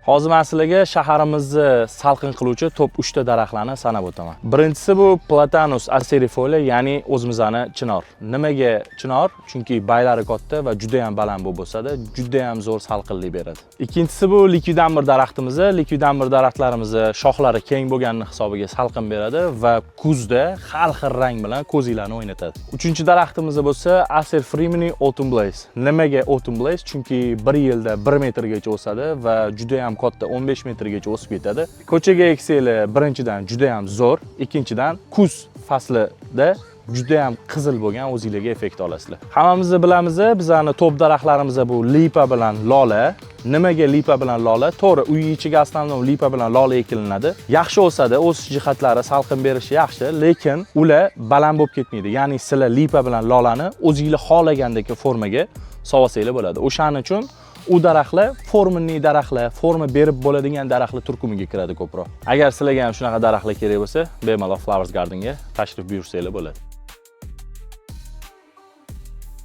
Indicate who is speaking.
Speaker 1: Hozir men sizlarga shaharimizni salqin qiluvchi top 3 ta daraxtlarni sanab o'taman. Birinchisi bu Platanus acerifolia, ya'ni o'zimizning chinor. Nimaga chinor? Chunki baylari katta va juda ham baland bo'lsa-da, juda ham zo'r salqinlik beradi. Ikkinchisi bu Liquidambar daraxtimiz. Liquidambar daraxtlarimizni shoxlari keng bo'lgani hisobiga salqin beradi va kuzda har xil rang bilan ko'zinglarni o'ynatadi. Uchinchi daraxtimiz bo'lsa Acer Fremini Autumn Blaze. Nimaga Autumn Blaze? Chunki 1 yilda 1 metrgacha o'sadi va juda ham katta 15 metrgacha o'sib ketadi. Ko'chaga ekseli birinchidan juda ham zo'r, ikkinchidan kuz faslida juda ham qizil bo'lgan o'zingizga effekt olasizlar. Hammamiz bilamiz, bizning top daraxtlarimiz bu lipa bilan lola. Nimaga lipa bilan lola? To'g'ri, uy ichiga aslan lipa bilan lola ekilinadi. Yaxshi o'sadi, o'sish jihatlari salqin berishi yaxshi, lekin ular baland bo'lib ketmaydi. Ya'ni sizlar lipa bilan lolani o'zingizlar xohlagandek formaga solsanglar bo'ladi. O'shaning uchun u daraxtlar forminli daraxtlar, forma berib bo'ladigan daraxtlar turkumiga kiradi ko'proq. Agar sizlarga ham shunaqa daraxtlar kerak bo'lsa, bemalol Flowers Gardenga tashrif buyursanglar bo'ladi.